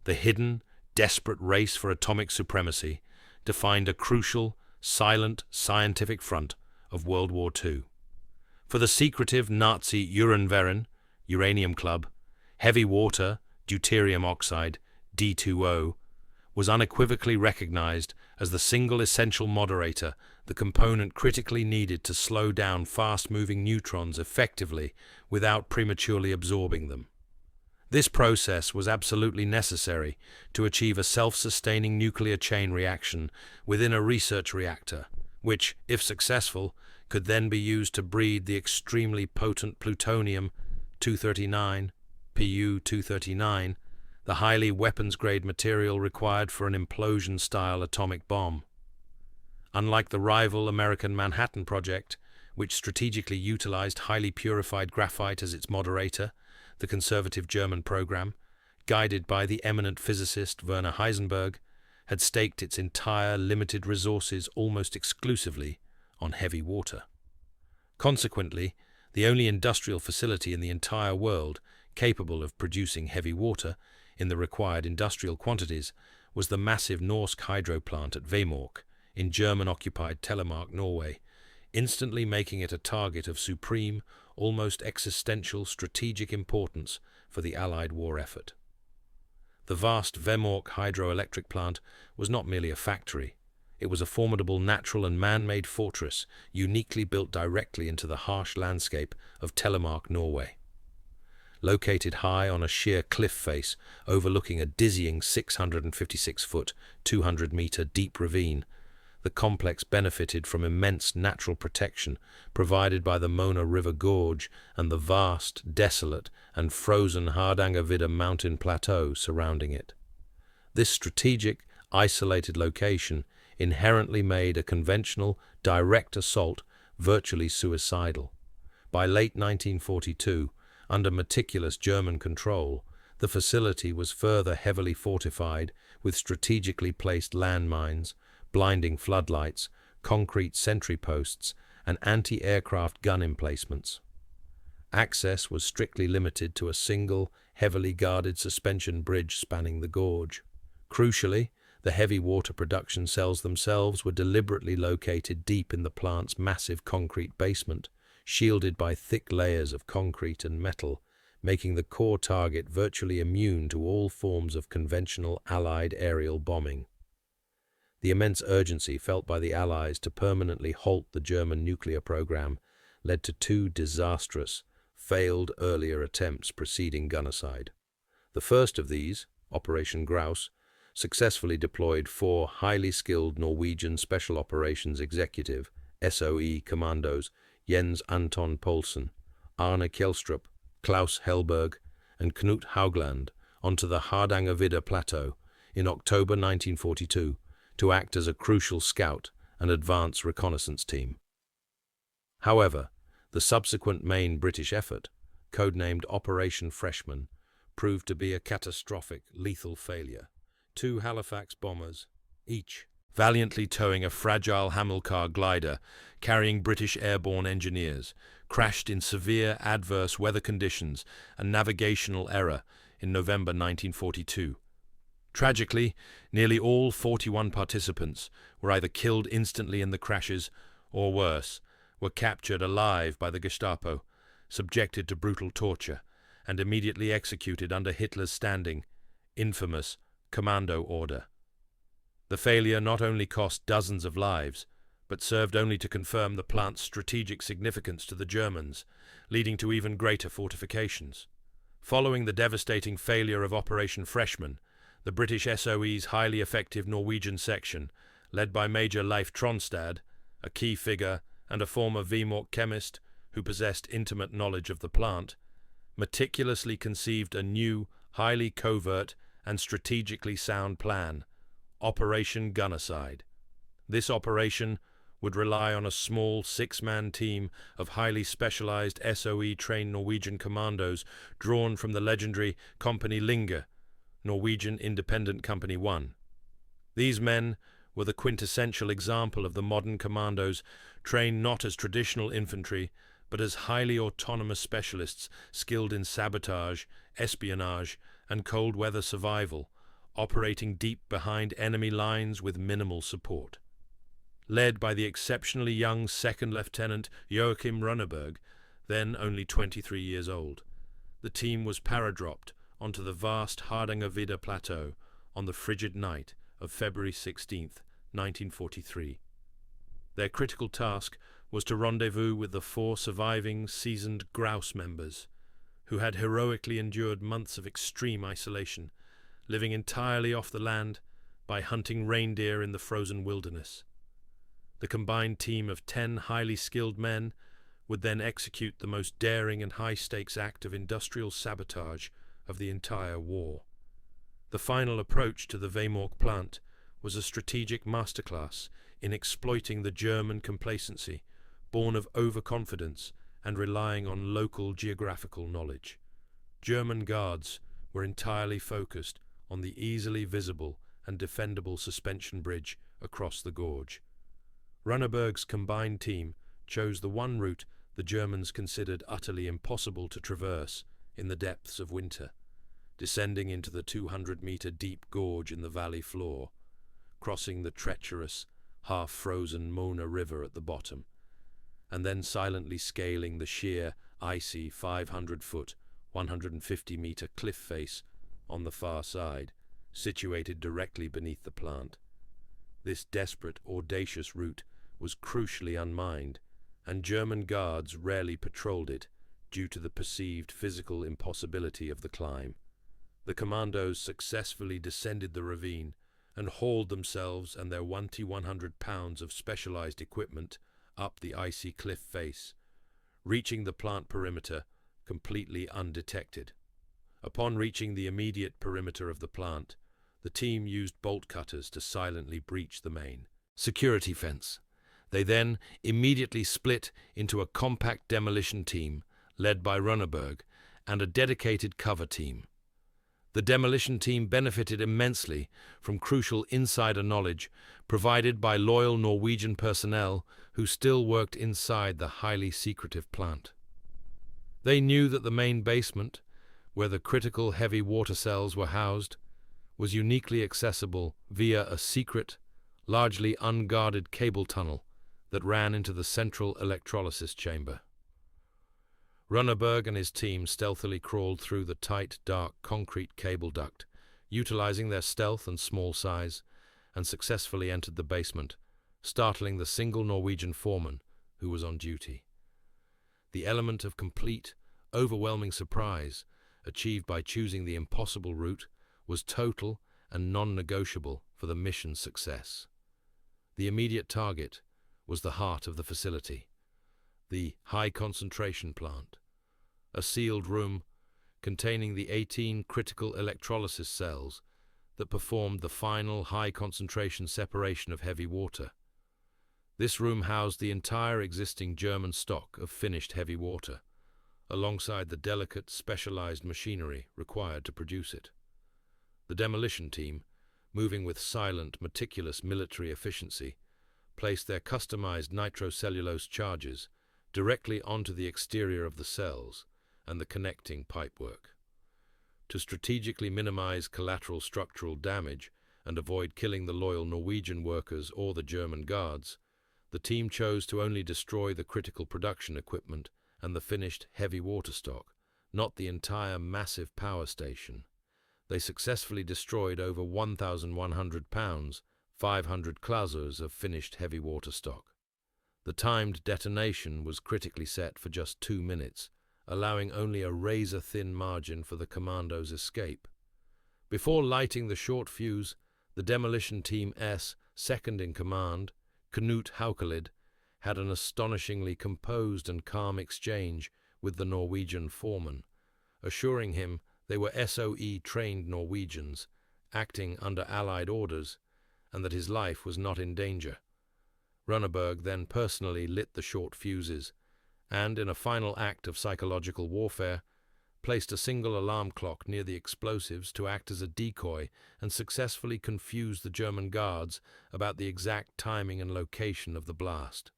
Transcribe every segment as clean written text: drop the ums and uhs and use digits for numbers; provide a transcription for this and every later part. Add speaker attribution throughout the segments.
Speaker 1: the hidden, desperate race for atomic supremacy, defined a crucial, silent scientific front of World War II. For the secretive Nazi uranium club, heavy water, deuterium oxide, D2O, was unequivocally recognized as the single essential moderator, the component critically needed to slow down fast-moving neutrons effectively without prematurely absorbing them. This process was absolutely necessary to achieve a self-sustaining nuclear chain reaction within a research reactor, which, if successful, could then be used to breed the extremely potent plutonium-239, Pu-239, the highly weapons-grade material required for an implosion-style atomic bomb. Unlike the rival American Manhattan Project, which strategically utilized highly purified graphite as its moderator, the conservative German program, guided by the eminent physicist Werner Heisenberg, had staked its entire limited resources almost exclusively on heavy water. Consequently, the only industrial facility in the entire world capable of producing heavy water in the required industrial quantities was the massive Norsk hydro plant at Vemork in German-occupied Telemark, Norway, instantly making it a target of supreme, almost existential strategic importance for the Allied war effort. The vast Vemork hydroelectric plant was not merely a factory. It was a formidable natural and man-made fortress uniquely built directly into the harsh landscape of Telemark, Norway. Located high on a sheer cliff face overlooking a dizzying 656-foot, 200-meter deep ravine, the complex benefited from immense natural protection provided by the Mona River Gorge and the vast, desolate, and frozen Hardangervidda mountain plateau surrounding it. This strategic, isolated location inherently made a conventional, direct assault virtually suicidal. By late 1942, under meticulous German control, the facility was further heavily fortified with strategically placed landmines, blinding floodlights, concrete sentry posts, and anti-aircraft gun emplacements. Access was strictly limited to a single, heavily guarded suspension bridge spanning the gorge. Crucially, the heavy water production cells themselves were deliberately located deep in the plant's massive concrete basement, shielded by thick layers of concrete and metal, making the core target virtually immune to all forms of conventional Allied aerial bombing. The immense urgency felt by the Allies to permanently halt the German nuclear program led to two disastrous, failed earlier attempts preceding Gunnerside. The first of these, Operation Grouse, successfully deployed 4 highly skilled Norwegian Special Operations Executive (SOE) commandos Jens Anton Poulsen, Arne Kjelstrup, Klaus Hellberg, and Knut Haugland onto the Hardangervidda Plateau in October 1942 to act as a crucial scout and advance reconnaissance team. However, the subsequent main British effort, codenamed Operation Freshman, proved to be a catastrophic, lethal failure. 2 Halifax bombers, each valiantly towing a fragile Hamilcar glider carrying British airborne engineers, crashed in severe adverse weather conditions and navigational error in November 1942. Tragically, nearly all 41 participants were either killed instantly in the crashes or, worse, were captured alive by the Gestapo, subjected to brutal torture, and immediately executed under Hitler's standing, infamous commando order. The failure not only cost dozens of lives, but served only to confirm the plant's strategic significance to the Germans, leading to even greater fortifications. Following the devastating failure of Operation Freshman, the British SOE's highly effective Norwegian section, led by Major Leif Tronstad, a key figure and a former Vemork chemist who possessed intimate knowledge of the plant, meticulously conceived a new, highly covert and strategically sound plan, Operation Gunnerside. This operation would rely on a small 6-man team of highly specialized SOE-trained Norwegian commandos drawn from the legendary Company Linge, Norwegian Independent Company 1. These men were the quintessential example of the modern commandos, trained not as traditional infantry, but as highly autonomous specialists skilled in sabotage, espionage, and cold weather survival, operating deep behind enemy lines with minimal support. Led by the exceptionally young Second Lieutenant Joachim Runneberg, then only 23 years old, the team was paradropped onto the vast Hardangervidda Plateau on the frigid night of February 16, 1943. Their critical task was to rendezvous with the 4 surviving seasoned grouse members, who had heroically endured months of extreme isolation, living entirely off the land by hunting reindeer in the frozen wilderness. The combined team of 10 highly skilled men would then execute the most daring and high-stakes act of industrial sabotage of the entire war. The final approach to the Vemork plant was a strategic masterclass in exploiting the German complacency, born of overconfidence and relying on local geographical knowledge. German guards were entirely focused on the easily visible and defendable suspension bridge across the gorge. Runneberg's combined team chose the one route the Germans considered utterly impossible to traverse in the depths of winter, descending into the 200-meter deep gorge in the valley floor, crossing the treacherous, half-frozen Mona River at the bottom, and then silently scaling the sheer, icy 500-foot, 150-meter cliff face on the far side, situated directly beneath the plant. This desperate, audacious route was crucially unmined, and German guards rarely patrolled it due to the perceived physical impossibility of the climb. The commandos successfully descended the ravine and hauled themselves and their 100 pounds of specialized equipment up the icy cliff face, reaching the plant perimeter completely undetected. Upon reaching the immediate perimeter of the plant, the team used bolt cutters to silently breach the main security fence. They then immediately split into a compact demolition team led by Runneberg and a dedicated cover team. The demolition team benefited immensely from crucial insider knowledge provided by loyal Norwegian personnel who still worked inside the highly secretive plant. They knew that the main basement, where the critical heavy water cells were housed, was uniquely accessible via a secret, largely unguarded cable tunnel that ran into the central electrolysis chamber. Runneberg and his team stealthily crawled through the tight, dark concrete cable duct, utilizing their stealth and small size, and successfully entered the basement, startling the single Norwegian foreman who was on duty. The element of complete, overwhelming surprise, achieved by choosing the impossible route, was total and non-negotiable for the mission's success. The immediate target was the heart of the facility, the high-concentration plant, a sealed room containing the 18 critical electrolysis cells that performed the final high-concentration separation of heavy water. This room housed the entire existing German stock of finished heavy water, alongside the delicate, specialized machinery required to produce it. The demolition team, moving with silent, meticulous military efficiency, placed their customized nitrocellulose charges directly onto the exterior of the cells and the connecting pipework. To strategically minimize collateral structural damage and avoid killing the loyal Norwegian workers or the German guards, the team chose to only destroy the critical production equipment and the finished heavy water stock, not the entire massive power station. They successfully destroyed over 1,100 pounds, 500 klasers of finished heavy water stock. The timed detonation was critically set for just 2 minutes, allowing only a razor-thin margin for the commandos' escape. Before lighting the short fuse, the demolition team S, second in command, Knut Haukelid, had an astonishingly composed and calm exchange with the Norwegian foreman, assuring him they were SOE-trained Norwegians, acting under Allied orders, and that his life was not in danger. Runneberg then personally lit the short fuses, and, in a final act of psychological warfare, placed a single alarm clock near the explosives to act as a decoy and successfully confuse the German guards about the exact timing and location of the blast.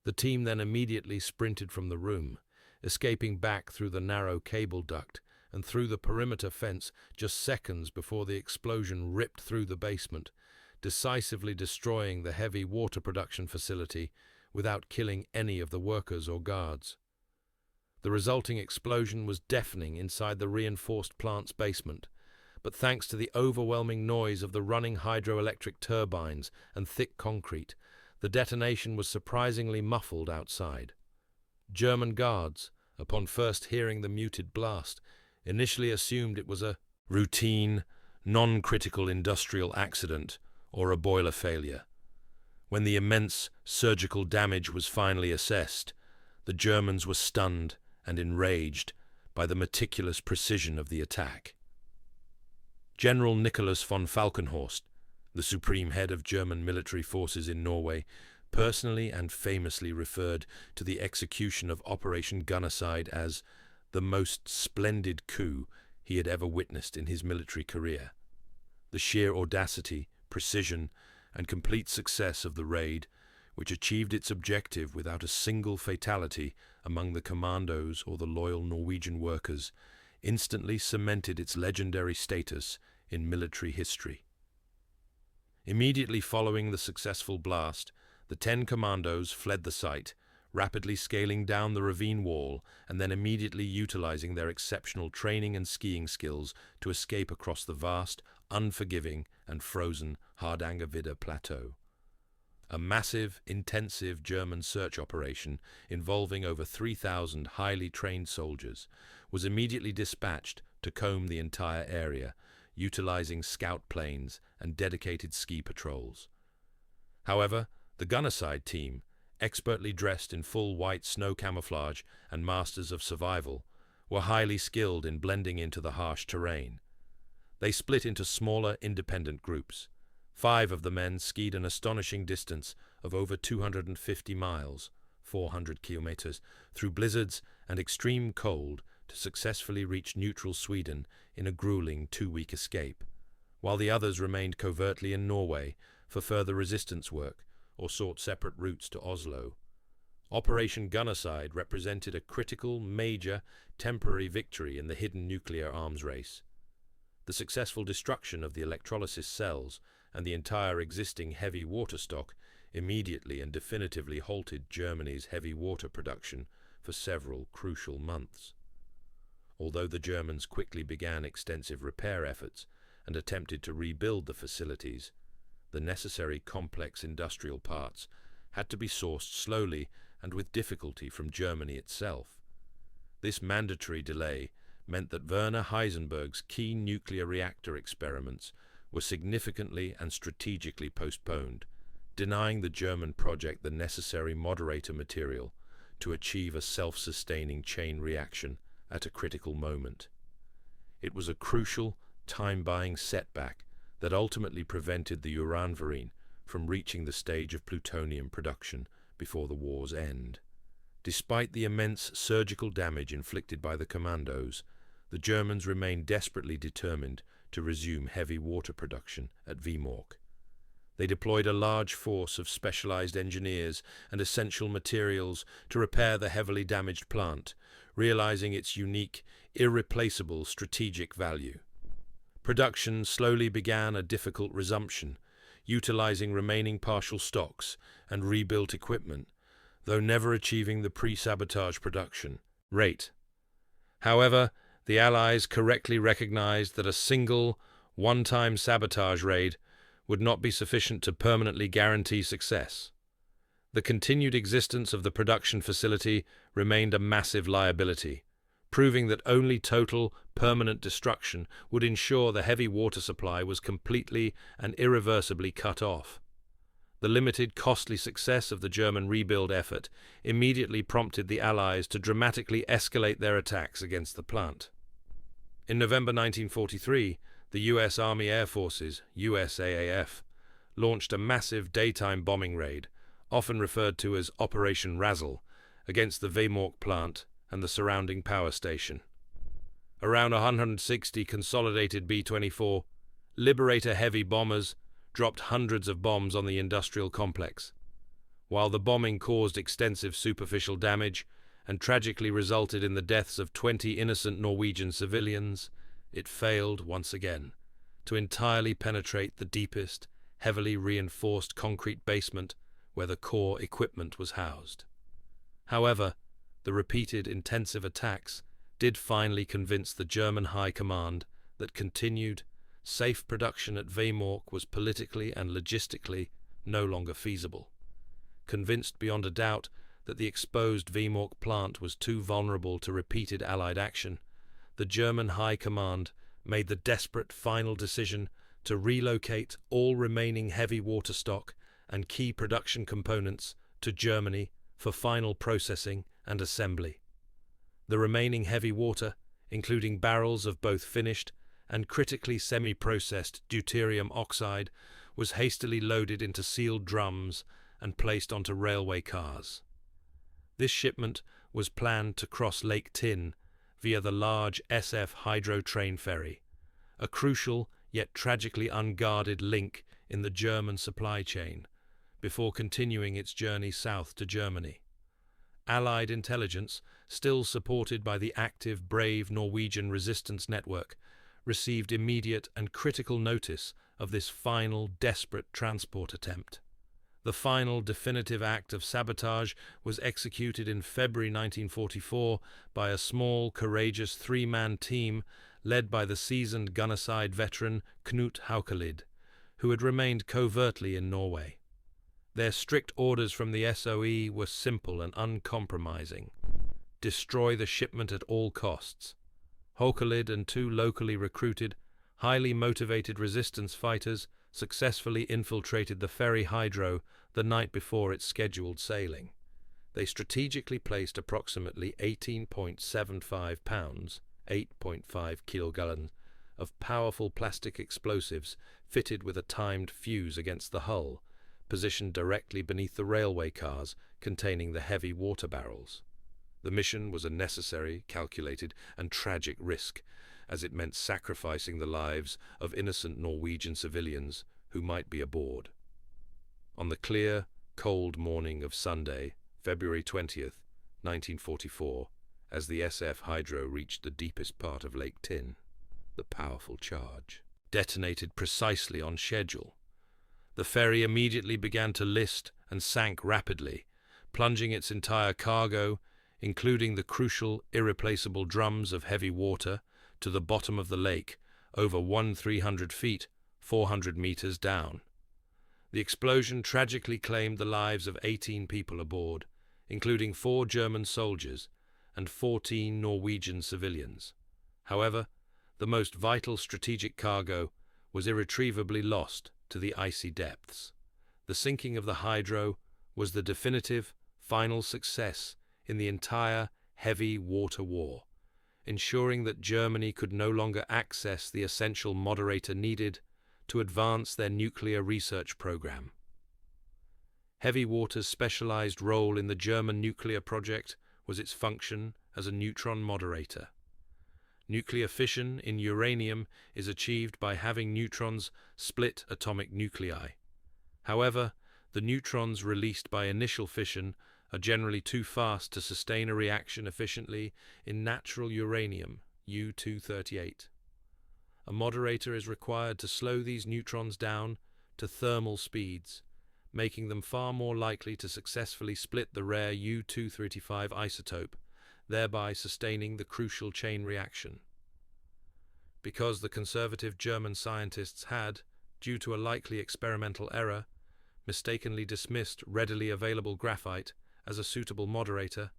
Speaker 1: The team then immediately sprinted from the room, escaping back through the narrow cable duct and through the perimeter fence just seconds before the explosion ripped through the basement, decisively destroying the heavy water production facility without killing any of the workers or guards. The resulting explosion was deafening inside the reinforced plant's basement, but thanks to the overwhelming noise of the running hydroelectric turbines and thick concrete, the detonation was surprisingly muffled outside. German guards, upon first hearing the muted blast, initially assumed it was a routine, non-critical industrial accident or a boiler failure. When the immense surgical damage was finally assessed, the Germans were stunned and enraged by the meticulous precision of the attack. General Nicholas von Falkenhorst, the supreme head of German military forces in Norway, personally and famously referred to the execution of Operation Gunnerside as the most splendid coup he had ever witnessed in his military career. The sheer audacity, precision, and complete success of the raid, which achieved its objective without a single fatality among the commandos or the loyal Norwegian workers, instantly cemented its legendary status in military history. Immediately following the successful blast, the 10 commandos fled the site, rapidly scaling down the ravine wall and then immediately utilizing their exceptional training and skiing skills to escape across the vast, unforgiving and frozen Hardangervidda Plateau. A massive, intensive German search operation involving over 3,000 highly trained soldiers was immediately dispatched to comb the entire area, utilizing scout planes and dedicated ski patrols. However, the Gunnerside team, expertly dressed in full white snow camouflage and masters of survival, were highly skilled in blending into the harsh terrain. They split into smaller, independent groups. 5 of the men skied an astonishing distance of over 250 miles, 400 kilometers, through blizzards and extreme cold to successfully reach neutral Sweden in a grueling 2-week escape, while the others remained covertly in Norway for further resistance work or sought separate routes to Oslo. Operation Gunnerside represented a critical, major, temporary victory in the hidden nuclear arms race. The successful destruction of the electrolysis cells and the entire existing heavy water stock immediately and definitively halted Germany's heavy water production for several crucial months. Although the Germans quickly began extensive repair efforts and attempted to rebuild the facilities, the necessary complex industrial parts had to be sourced slowly and with difficulty from Germany itself. This mandatory delay meant that Werner Heisenberg's key nuclear reactor experiments were significantly and strategically postponed, denying the German project the necessary moderator material to achieve a self-sustaining chain reaction at a critical moment. It was a crucial, time-buying setback that ultimately prevented the uranvarine from reaching the stage of plutonium production before the war's end. Despite the immense surgical damage inflicted by the commandos, the Germans remained desperately determined to resume heavy water production at Vemork. They deployed a large force of specialized engineers and essential materials to repair the heavily damaged plant, realizing its unique, irreplaceable strategic value. Production slowly began a difficult resumption, utilizing remaining partial stocks and rebuilt equipment, though never achieving the pre-sabotage production rate. However, the Allies correctly recognized that a single, one-time sabotage raid would not be sufficient to permanently guarantee success. The continued existence of the production facility remained a massive liability, proving that only total, permanent destruction would ensure the heavy water supply was completely and irreversibly cut off. The limited, costly success of the German rebuild effort immediately prompted the Allies to dramatically escalate their attacks against the plant. In November 1943, the U.S. Army Air Forces, USAAF, launched a massive daytime bombing raid, often referred to as Operation Razzle, against the Vemork plant and the surrounding power station. Around 160 consolidated B-24 Liberator heavy bombers dropped hundreds of bombs on the industrial complex. While the bombing caused extensive superficial damage, and tragically resulted in the deaths of 20 innocent Norwegian civilians, it failed once again to entirely penetrate the deepest, heavily reinforced concrete basement where the core equipment was housed. However, the repeated intensive attacks did finally convince the German High Command that continued, safe production at Vemork was politically and logistically no longer feasible. Convinced beyond a doubt that the exposed Vemork plant was too vulnerable to repeated Allied action, the German High Command made the desperate final decision to relocate all remaining heavy water stock and key production components to Germany for final processing and assembly. The remaining heavy water, including barrels of both finished and critically semi-processed deuterium oxide, was hastily loaded into sealed drums and placed onto railway cars. This shipment was planned to cross Lake Tinn via the large SF Hydro train ferry, a crucial yet tragically unguarded link in the German supply chain, before continuing its journey south to Germany. Allied intelligence, still supported by the active, brave Norwegian resistance network, received immediate and critical notice of this final, desperate transport attempt. The final definitive act of sabotage was executed in February 1944 by a small, courageous three-man team led by the seasoned Gunnerside veteran Knut Haukelid, who had remained covertly in Norway. Their strict orders from the SOE were simple and uncompromising: destroy the shipment at all costs. Haukelid and two locally recruited, highly motivated resistance fighters successfully infiltrated the ferry Hydro the night before its scheduled sailing. They strategically placed approximately 18.75 pounds, 8.5 kilogallons, of powerful plastic explosives fitted with a timed fuse against the hull, positioned directly beneath the railway cars containing the heavy water barrels. The mission was a necessary, calculated, and tragic risk, as it meant sacrificing the lives of innocent Norwegian civilians who might be aboard. On the clear, cold morning of Sunday, February 20th, 1944, as the SF Hydro reached the deepest part of Lake Tinn, the powerful charge detonated precisely on schedule. The ferry immediately began to list and sank rapidly, plunging its entire cargo, including the crucial, irreplaceable drums of heavy water, to the bottom of the lake, over 300 feet, 400 meters down. The explosion tragically claimed the lives of 18 people aboard, including 4 German soldiers and 14 Norwegian civilians. However, the most vital strategic cargo was irretrievably lost to the icy depths. The sinking of the Hydro was the definitive, final success in the entire heavy water war, ensuring that Germany could no longer access the essential moderator needed to advance their nuclear research program. Heavy water's specialized role in the German nuclear project was its function as a neutron moderator. Nuclear fission in uranium is achieved by having neutrons split atomic nuclei. However, the neutrons released by initial fission are generally too fast to sustain a reaction efficiently in natural uranium, U-238. A moderator is required to slow these neutrons down to thermal speeds, making them far more likely to successfully split the rare U-235 isotope, thereby sustaining the crucial chain reaction. Because the conservative German scientists had, due to a likely experimental error, mistakenly dismissed readily available graphite as a suitable moderator,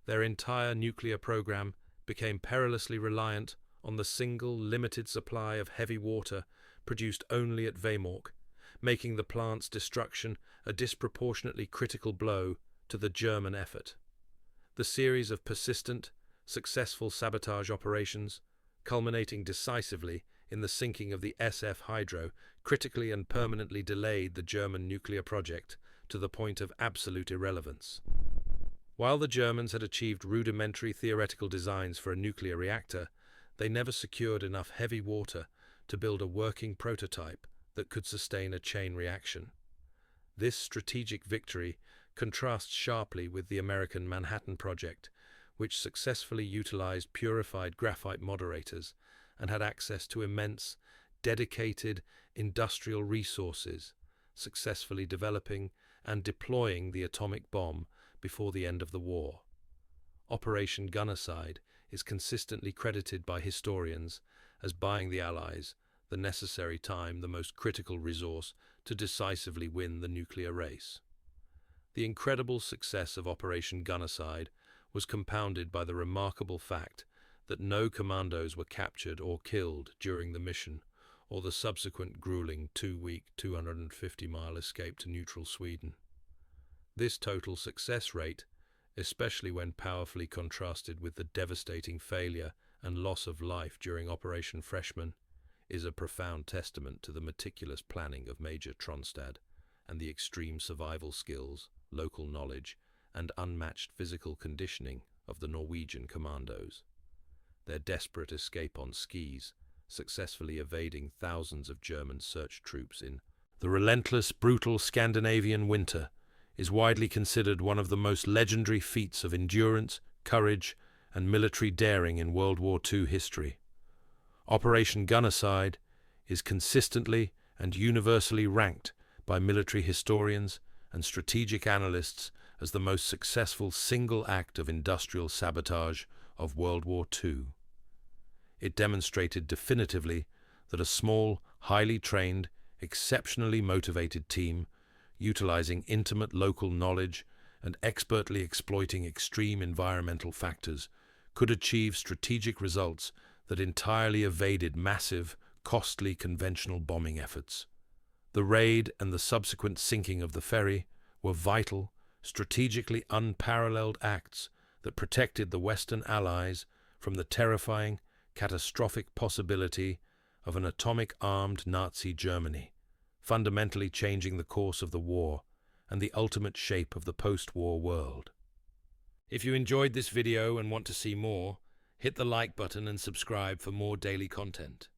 Speaker 1: their entire nuclear program became perilously reliant on the single limited supply of heavy water produced only at Vemork, making the plant's destruction a disproportionately critical blow to the German effort. The series of persistent, successful sabotage operations, culminating decisively in the sinking of the SF Hydro, critically and permanently delayed the German nuclear project to the point of absolute irrelevance. While the Germans had achieved rudimentary theoretical designs for a nuclear reactor, they never secured enough heavy water to build a working prototype that could sustain a chain reaction. This strategic victory contrasts sharply with the American Manhattan Project, which successfully utilized purified graphite moderators and had access to immense, dedicated industrial resources, successfully developing and deploying the atomic bomb before the end of the war. Operation Gunnerside is consistently credited by historians as buying the Allies the necessary time, the most critical resource, to decisively win the nuclear race. The incredible success of Operation Gunnerside was compounded by the remarkable fact that no commandos were captured or killed during the mission, or the subsequent grueling 2-week, 250-mile escape to neutral Sweden. This total success rate, especially when powerfully contrasted with the devastating failure and loss of life during Operation Freshman, is a profound testament to the meticulous planning of Major Tronstad and the extreme survival skills, local knowledge, and unmatched physical conditioning of the Norwegian commandos. Their desperate escape on skis, successfully evading thousands of German search troops in the relentless, brutal Scandinavian winter, is widely considered one of the most legendary feats of endurance, courage, and military daring in World War II history. Operation Gunnerside is consistently and universally ranked by military historians and strategic analysts as the most successful single act of industrial sabotage of World War II. It demonstrated definitively that a small, highly trained, exceptionally motivated team, utilizing intimate local knowledge and expertly exploiting extreme environmental factors, could achieve strategic results that entirely evaded massive, costly conventional bombing efforts. The raid and the subsequent sinking of the ferry were vital, strategically unparalleled acts that protected the Western Allies from the terrifying, catastrophic possibility of an atomic-armed Nazi Germany, fundamentally changing the course of the war and the ultimate shape of the post-war world. If you enjoyed this video and want to see more, hit the like button and subscribe for more daily content.